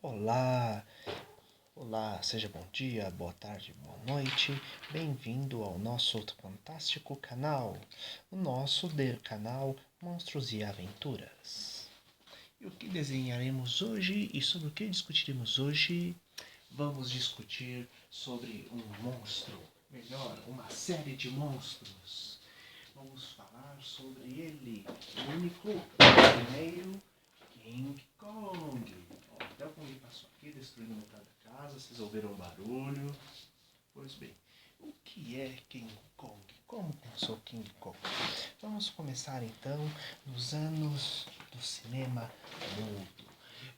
Olá, olá, seja bom dia, boa tarde, boa noite. Bem-vindo ao nosso fantástico canal, o nosso canal Monstros e Aventuras. E o que desenharemos hoje e sobre o que discutiremos hoje? Vamos discutir sobre um monstro, melhor, uma série de monstros. Vamos falar sobre ele, o único, o primeiro King Kong. Ó, até o Kong passou aqui, destruindo metade da casa, vocês ouviram o barulho. Pois bem, o que é King Kong? Como começou King Kong? Vamos começar então nos anos do cinema mudo,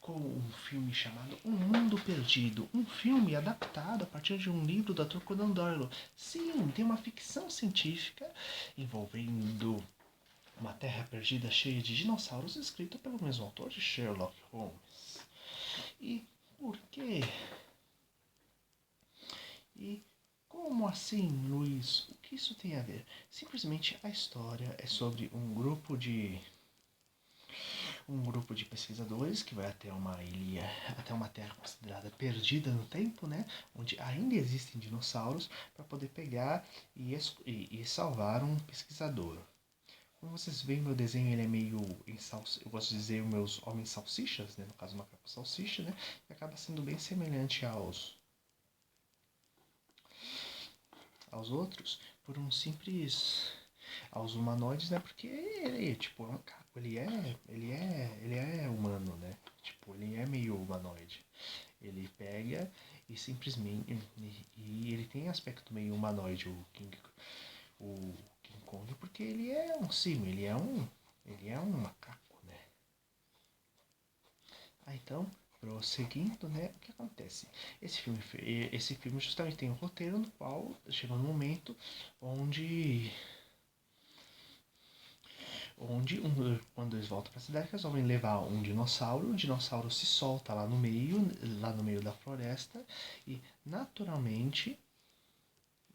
com um filme chamado Um Mundo Perdido, um filme adaptado a partir de um livro do Arthur Conan Doyle. Sim, tem uma ficção científica envolvendo uma terra perdida cheia de dinossauros, escrito pelo mesmo autor de Sherlock Holmes. E por quê? E como assim, Luiz? O que isso tem a ver? Simplesmente a história é sobre um grupo de pesquisadores que vai até uma ilha, até uma terra considerada perdida no tempo, né? Onde ainda existem dinossauros, para poder pegar e salvar um pesquisador. Como vocês veem, meu desenho ele é meio eu gosto de dizer os meus homens salsichas, né? No caso, macaco salsicha, né? E acaba sendo bem semelhante aos outros, por um simples aos humanoides, né? Porque ele tipo é um macaco, ele é humano, né? Tipo, ele é meio humanoide. Ele pega e simplesmente e ele tem aspecto meio humanoide o King Kong, porque ele é um sim, ele é um macaco, né? Então, prosseguindo, né, o que acontece? Esse filme justamente tem um roteiro no qual chega um momento onde quando eles voltam para a cidade, resolvem levar um dinossauro. O dinossauro se solta lá no meio da floresta, e naturalmente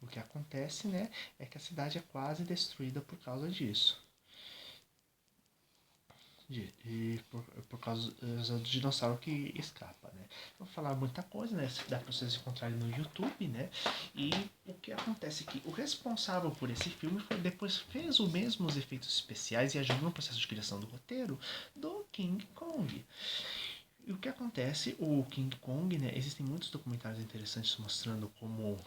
o que acontece, né, é que a cidade é quase destruída por causa disso. Por causa do dinossauro que escapa, né? Vou falar muita coisa, né? Dá pra vocês encontrarem no YouTube, né? E o que acontece é que o responsável por esse filme depois fez os mesmos efeitos especiais e ajudou no processo de criação do roteiro do King Kong. E o que acontece, o King Kong, né? Existem muitos documentários interessantes mostrando como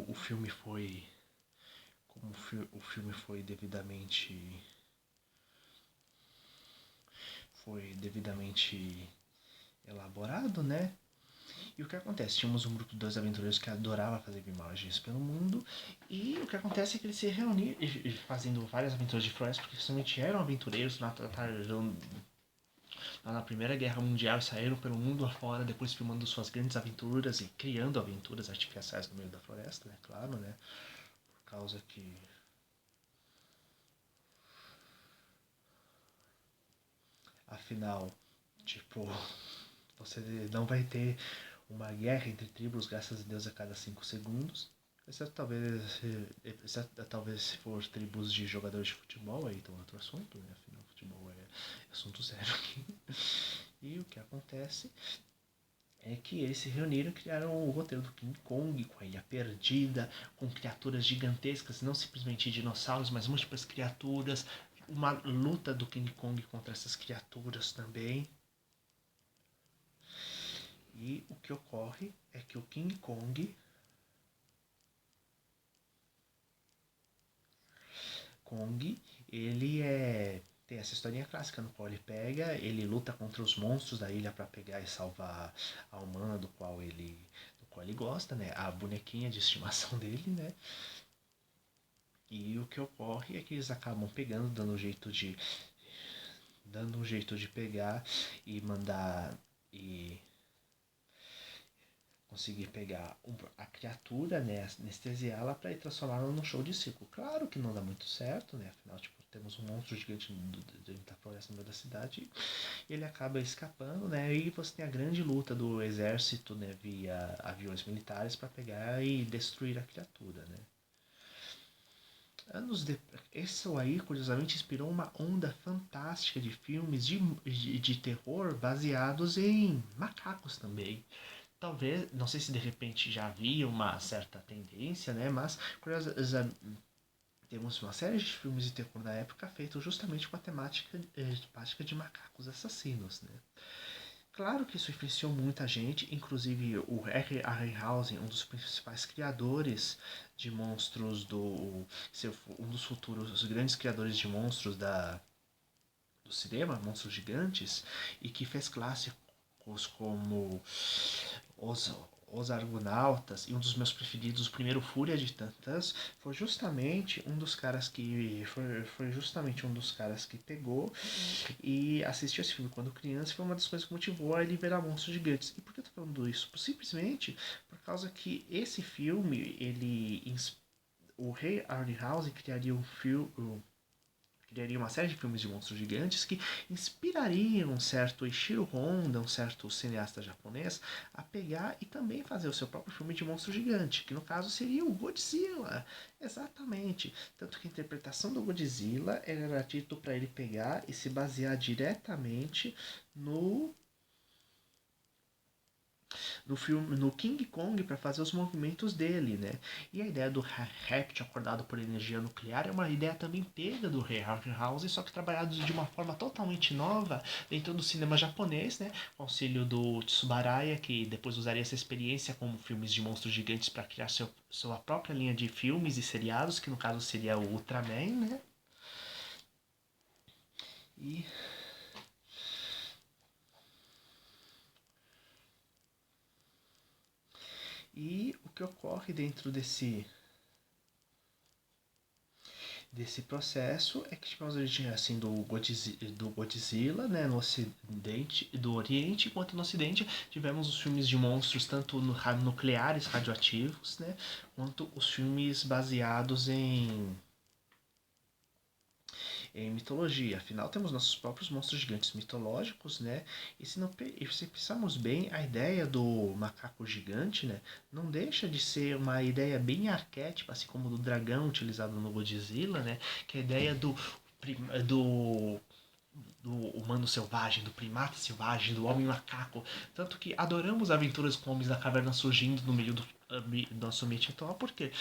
o filme foi como o filme foi devidamente elaborado, né? E o que acontece? Tínhamos um grupo de dois aventureiros que adorava fazer viagens pelo mundo. E o que acontece é que eles se reuniram fazendo várias aventuras de floresta, porque justamente eram aventureiros, lá na Primeira Guerra Mundial, saíram pelo mundo afora, depois filmando suas grandes aventuras e criando aventuras artificiais no meio da floresta, né? Claro, né? Por causa que, afinal, tipo, você não vai ter uma guerra entre tribos, graças a Deus, a cada 5 segundos. Exceto talvez se for tribos de jogadores de futebol, aí tem outro assunto, né? Afinal, futebol é assunto sério aqui. E o que acontece é que eles se reuniram e criaram o roteiro do King Kong, com a ilha perdida, com criaturas gigantescas, não simplesmente dinossauros, mas múltiplas criaturas, uma luta do King Kong contra essas criaturas também. E o que ocorre é que o King Kong, tem essa historinha clássica no qual ele luta contra os monstros da ilha para pegar e salvar a humana do qual ele gosta, né? A bonequinha de estimação dele, né? E o que ocorre é que eles acabam pegando, dando um jeito de pegar e mandar e conseguir pegar a criatura, né, anestesiá-la para ir transformá-la num show de circo. Claro que não dá muito certo, né? Afinal, tipo, temos um monstro gigante dentro da floresta no meio da cidade, e ele acaba escapando, né? E você tem a grande luta do exército, né, via aviões militares para pegar e destruir a criatura, né? Anos depois, Isso aí, curiosamente, inspirou uma onda fantástica de filmes de terror baseados em macacos também. Talvez, não sei se de repente já havia uma certa tendência, né? Mas curiosamente, temos uma série de filmes de terror da época feitos justamente com a temática de macacos assassinos, né? Claro que isso influenciou muita gente, inclusive o R. Harryhausen, um dos principais criadores de monstros um dos futuros grandes criadores de monstros do cinema, monstros gigantes, e que fez clássicos como os, os Argonautas, e um dos meus preferidos, o primeiro Fúria de Tantãs, foi justamente um dos caras que pegou e assistiu esse filme quando criança. Foi uma das coisas que motivou a ele virar monstros gigantes. E por que eu tô falando isso? Simplesmente por causa que esse filme, o Ray Harryhausen criaria uma série de filmes de monstros gigantes que inspirariam um certo Ishiro Honda, um certo cineasta japonês, a pegar e também fazer o seu próprio filme de monstro gigante, que no caso seria o Godzilla. Exatamente. Tanto que a interpretação do Godzilla era dito para ele pegar e se basear diretamente no no King Kong para fazer os movimentos dele, né? E a ideia do réptil acordado por energia nuclear é uma ideia também pega do Harryhausen, só que trabalhado de uma forma totalmente nova dentro do cinema japonês, né? Com o auxílio do Tsubaraya, que depois usaria essa experiência como filmes de monstros gigantes para criar sua própria linha de filmes e seriados, que no caso seria o Ultraman, né? E o que ocorre dentro desse processo é que tivemos a origem assim do Godzilla, né, no ocidente, do oriente, enquanto no ocidente tivemos os filmes de monstros tanto nucleares radioativos, né, quanto os filmes baseados em mitologia. Afinal, temos nossos próprios monstros gigantes mitológicos, né? E se pensarmos bem, a ideia do macaco gigante, né, não deixa de ser uma ideia bem arquétipa, assim como do dragão utilizado no Godzilla, né? Que é a ideia do do humano selvagem, do primata selvagem, do homem macaco. Tanto que adoramos aventuras com homens da caverna surgindo no meio do nosso ambiente atual. Por quê?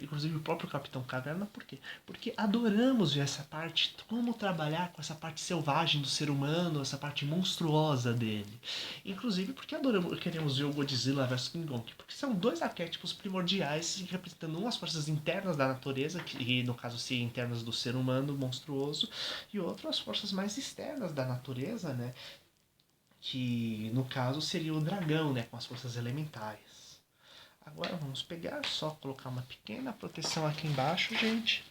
Inclusive o próprio Capitão Caverna, por quê? Porque adoramos ver essa parte, como trabalhar com essa parte selvagem do ser humano, essa parte monstruosa dele. Inclusive porque queremos ver o Godzilla vs King Kong, porque são dois arquétipos primordiais representando umas forças internas da natureza, que no caso se internas do ser humano monstruoso, e outras forças mais externas da natureza, né? Que no caso seria o dragão, né? Com as forças elementais. Agora vamos pegar, só colocar uma pequena proteção aqui embaixo, gente.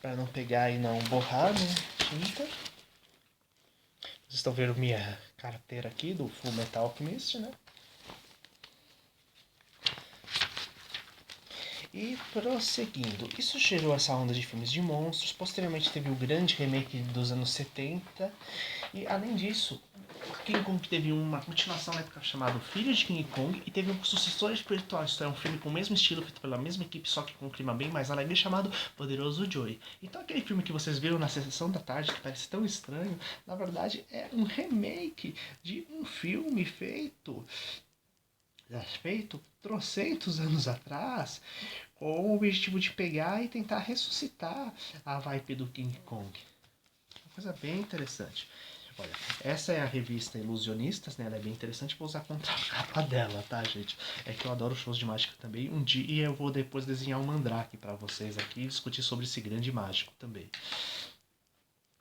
Para não pegar e não borrar, né? Tinta. Vocês estão vendo minha carteira aqui do Full Metal Alchemist, né? E prosseguindo, isso gerou essa onda de filmes de monstros. Posteriormente teve o grande remake dos anos 70. E além disso, King Kong teve uma continuação na época chamada Filho de King Kong e teve um sucessor espiritual. Isso é um filme com o mesmo estilo, feito pela mesma equipe, só que com um clima bem mais alegre, chamado Poderoso Joey. Então aquele filme que vocês viram na sessão da tarde, que parece tão estranho, na verdade é um remake de um filme feito trocentos anos atrás, com o objetivo de pegar e tentar ressuscitar a vibe do King Kong. Uma coisa bem interessante. Olha, essa é a revista Ilusionistas, né? Ela é bem interessante, vou usar a contracapa dela, tá, gente? É que eu adoro shows de mágica também. Um dia eu vou depois desenhar um mandrake para vocês aqui e discutir sobre esse grande mágico também.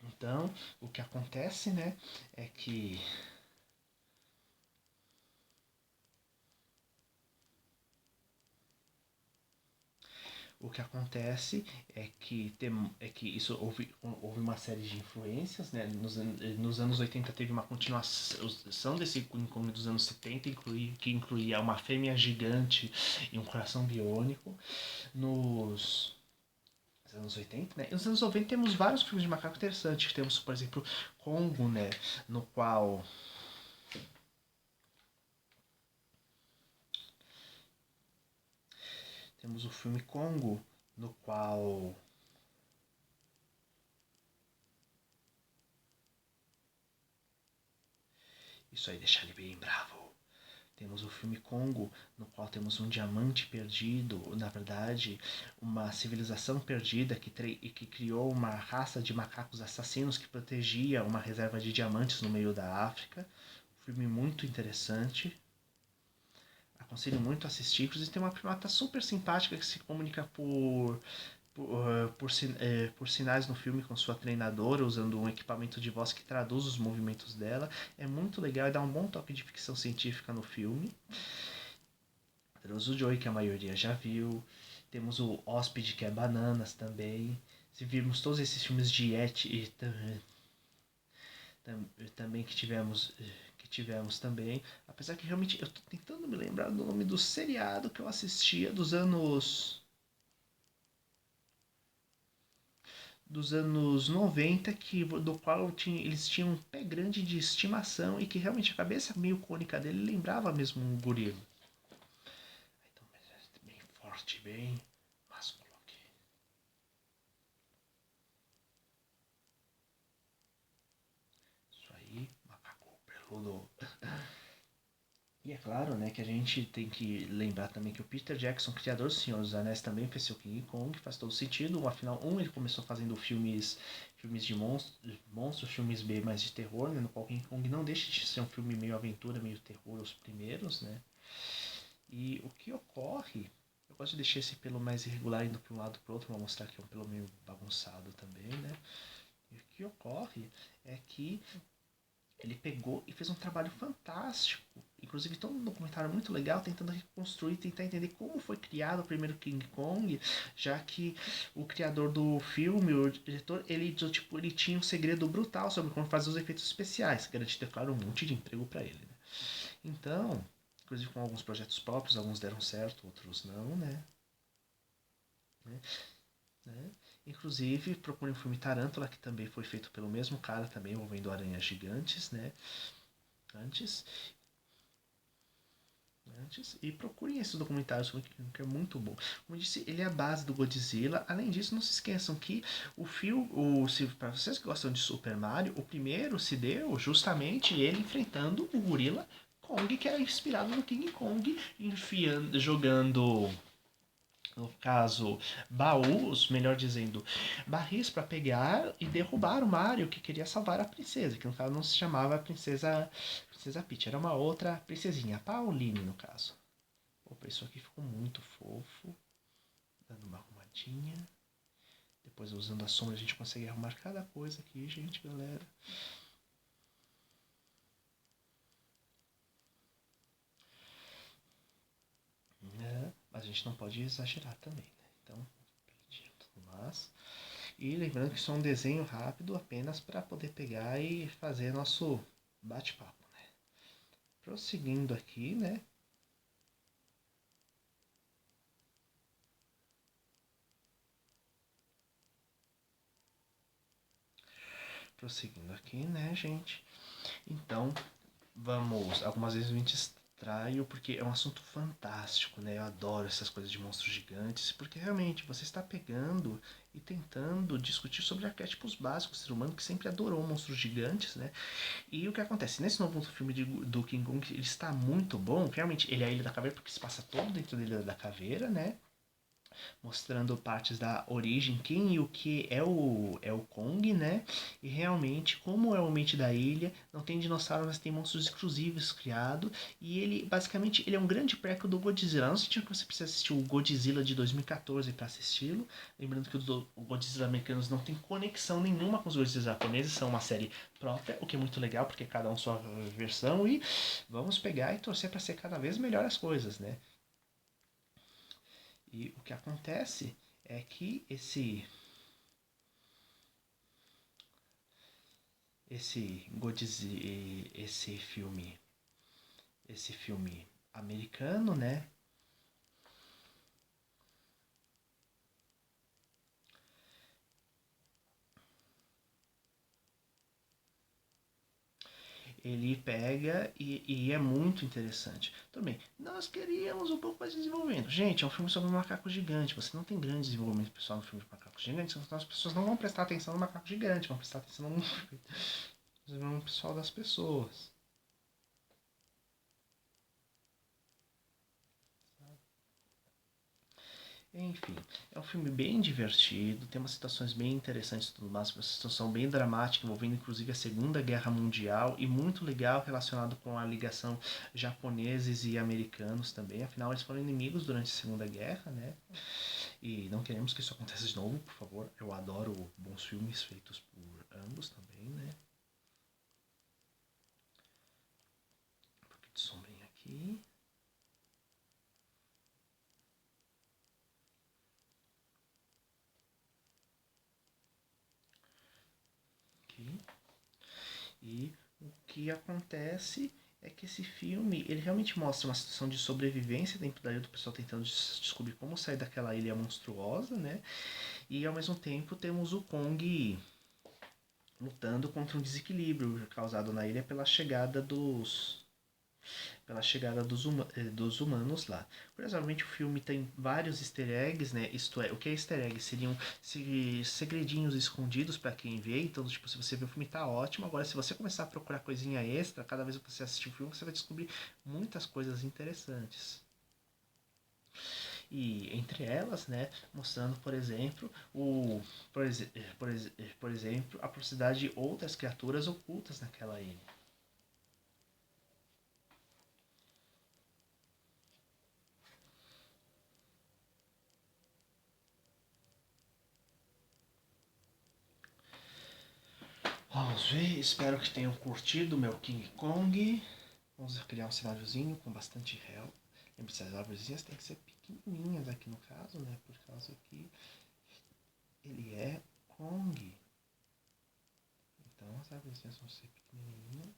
Então, o que acontece, né, é que isso houve uma série de influências, né? Nos anos 80 teve uma continuação desse King Kong dos anos 70, que incluía uma fêmea gigante e um coração biônico. Nos anos 80, né? E nos anos 90 temos vários filmes de macaco interessantes. Temos, por exemplo, Congo, né? No qual temos o filme Congo, no qual isso aí deixa ele bem bravo. Temos o filme Congo, no qual temos um diamante perdido, na verdade, uma civilização perdida que criou uma raça de macacos assassinos que protegia uma reserva de diamantes no meio da África. Um filme muito interessante. Aconselho muito a assistir. Inclusive tem uma primata super simpática que se comunica por sinais no filme com sua treinadora, usando um equipamento de voz que traduz os movimentos dela. É muito legal e dá um bom toque de ficção científica no filme. Temos o Joey, que a maioria já viu. Temos o Hóspede, que é Bananas também. Se virmos todos esses filmes de et também que tivemos também. Apesar que realmente eu tô tentando me lembrar do nome do seriado que eu assistia dos anos 90, do qual eles tinham um pé grande de estimação e que realmente a cabeça meio cônica dele lembrava mesmo um gorila. Então, bem forte, bem másculo aqui. Isso aí, macaco peludo. E é claro, né, que a gente tem que lembrar também que o Peter Jackson, criador do Senhor dos Anéis, também fez seu King Kong, faz todo sentido. Afinal, ele começou fazendo filmes de monstros, filmes B mais de terror, né, no qual King Kong não deixa de ser um filme meio aventura, meio terror, os primeiros, né. E o que ocorre, eu gosto de deixar esse pelo mais irregular indo para um lado para o outro, para mostrar que é um pelo meio bagunçado também, né. E o que ocorre é que ele pegou e fez um trabalho fantástico. Inclusive, tem um documentário muito legal tentando reconstruir, tentar entender como foi criado o primeiro King Kong, já que o criador do filme, o diretor, ele tinha um segredo brutal sobre como fazer os efeitos especiais, garantindo, é claro, um monte de emprego para ele. Né? Então, inclusive com alguns projetos próprios, alguns deram certo, outros não, né? Né? Inclusive, procurem o filme Tarântula, que também foi feito pelo mesmo cara, também envolvendo aranhas gigantes, né? Antes, e procurem esse documentário sobre que é muito bom. Como eu disse, ele é a base do Godzilla. Além disso, não se esqueçam que o filme, para vocês que gostam de Super Mario, o primeiro se deu justamente ele enfrentando o gorila Kong, que era inspirado no King Kong, jogando, no caso, baús, melhor dizendo, barris para pegar e derrubar o Mario, que queria salvar a princesa, que no caso não se chamava Princesa Peach, era uma outra princesinha, a Pauline no caso. Opa, isso aqui ficou muito fofo, dando uma arrumadinha. Depois, usando a sombra, a gente consegue arrumar cada coisa aqui, gente, galera. Mas a gente não pode exagerar também, né? Então, mas e lembrando que isso é um desenho rápido apenas para poder pegar e fazer nosso bate-papo, né? Prosseguindo aqui, né? Prosseguindo aqui, né, gente? Então, vamos. Algumas vezes a gente extraio porque é um assunto fantástico, né? Eu adoro essas coisas de monstros gigantes, porque realmente você está pegando e tentando discutir sobre arquétipos básicos do ser humano que sempre adorou monstros gigantes, né? E o que acontece? Nesse novo filme do King Kong, ele está muito bom. Realmente, ele é a Ilha da Caveira porque se passa todo dentro da Ilha da Caveira, né? Mostrando partes da origem, quem e o que é o Kong, né? E realmente, como é o ambiente da ilha, não tem dinossauros, mas tem monstros exclusivos criados. E ele, basicamente, ele é um grande prequel do Godzilla. Não sei se você precisa assistir o Godzilla de 2014 para assisti-lo. Lembrando que o Godzilla americanos não tem conexão nenhuma com os Godzilla japoneses, são uma série própria, o que é muito legal, porque cada um sua versão. E vamos pegar e torcer para ser cada vez melhor as coisas, né? E o que acontece é que esse Godzilla, esse filme americano, né? ele pega e é muito interessante. Tudo bem, nós queríamos um pouco mais de desenvolvimento. Gente, é um filme sobre um macaco gigante. Você não tem grande desenvolvimento pessoal no filme de macaco gigante, então as pessoas não vão prestar atenção no macaco gigante, vão prestar atenção no desenvolvimento pessoal das pessoas. Enfim, é um filme bem divertido, tem umas situações bem interessantes e tudo mais, uma situação bem dramática, envolvendo inclusive a Segunda Guerra Mundial e muito legal relacionado com a ligação japoneses e americanos também, afinal eles foram inimigos durante a Segunda Guerra, né? E não queremos que isso aconteça de novo, por favor. Eu adoro bons filmes feitos por ambos também, né? Um pouquinho de sombrinha aqui. Aqui. E o que acontece é que esse filme, ele realmente mostra uma situação de sobrevivência dentro da ilha do pessoal tentando descobrir como sair daquela ilha monstruosa, né? E ao mesmo tempo temos o Kong lutando contra um desequilíbrio causado na ilha dos humanos lá. Curiosamente, o filme tem vários easter eggs, né? Isto é, o que é easter egg? Seriam segredinhos escondidos para quem vê. Então, tipo, se você vê o filme tá ótimo. Agora, se você começar a procurar coisinha extra, cada vez que você assistir o filme, você vai descobrir muitas coisas interessantes. E entre elas, né, mostrando, por exemplo, por exemplo, a possibilidade de outras criaturas ocultas naquela ilha. Vamos ver, espero que tenham curtido o meu King Kong. Vamos criar um cenáriozinho com bastante réu. Lembre-se, as árvorezinhas têm que ser pequenininhas aqui no caso, né? Por causa que ele é Kong. Então as árvorezinhas vão ser pequenininhas.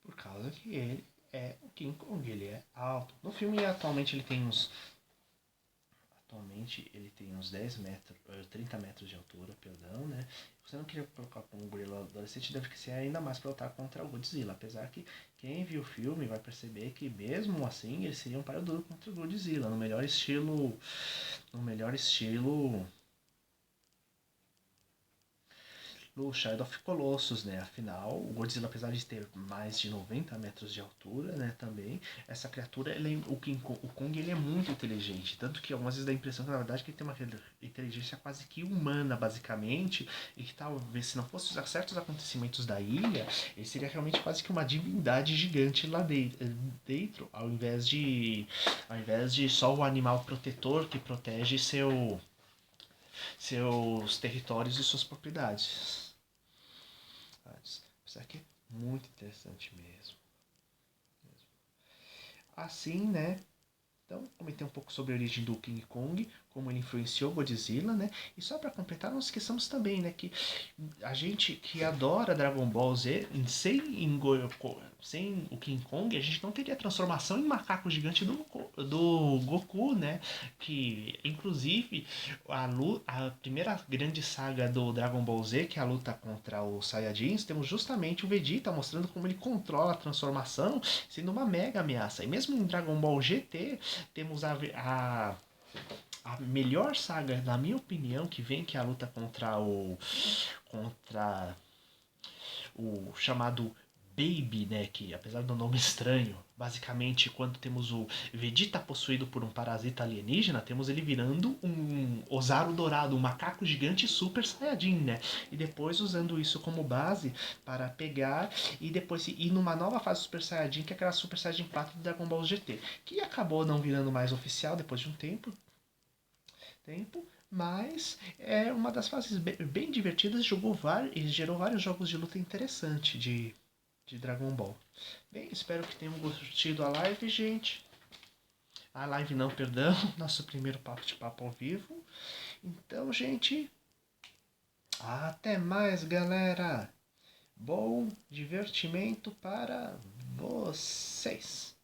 Por causa que ele é o King Kong, ele é alto. No filme atualmente ele tem uns 10 metros, 30 metros de altura, perdão, né? Você não queria colocar como um gorila adolescente, deve ser ainda mais para lutar contra o Godzilla. Apesar que quem viu o filme vai perceber que mesmo assim eles seriam para duro contra o Godzilla, no melhor estilo. No melhor estilo no Shadow of Colossus, né? Afinal, o Godzilla, apesar de ter mais de 90 metros de altura, né? Também, essa criatura, o Kong, ele é muito inteligente. Tanto que algumas vezes dá a impressão que, na verdade, que ele tem uma inteligência quase que humana, basicamente. E que talvez, se não fosse os certos acontecimentos da ilha, ele seria realmente quase que uma divindade gigante lá dentro, ao invés de só o animal protetor que protege seus territórios e suas propriedades. Isso aqui é muito interessante mesmo. Assim, né? Então, comentei um pouco sobre a origem do King Kong, como ele influenciou Godzilla, né? E só para completar, não esqueçamos também, né, que a gente que adora Dragon Ball Z, sem o King Kong, a gente não teria a transformação em macaco gigante do Goku, né? Que, inclusive, a primeira grande saga do Dragon Ball Z, que é a luta contra os Saiyajins, temos justamente o Vegeta mostrando como ele controla a transformação, sendo uma mega ameaça. E mesmo em Dragon Ball GT, temos a melhor saga, na minha opinião, que vem, que é a luta contra o chamado Baby, né, que apesar do nome estranho, basicamente quando temos o Vegeta possuído por um parasita alienígena, temos ele virando um Ozaru dourado, um macaco gigante super saiyajin, né? E depois usando isso como base para pegar e depois ir numa nova fase Super Saiyajin, que é aquela Super Saiyajin 4 do Dragon Ball GT, que acabou não virando mais oficial depois de um tempo, mas é uma das fases bem divertidas e gerou vários jogos de luta interessantes de Dragon Ball. Bem, espero que tenham curtido a live, gente. A live não, perdão, nosso primeiro papo de papo ao vivo. Então, gente, até mais, galera. Bom divertimento para vocês.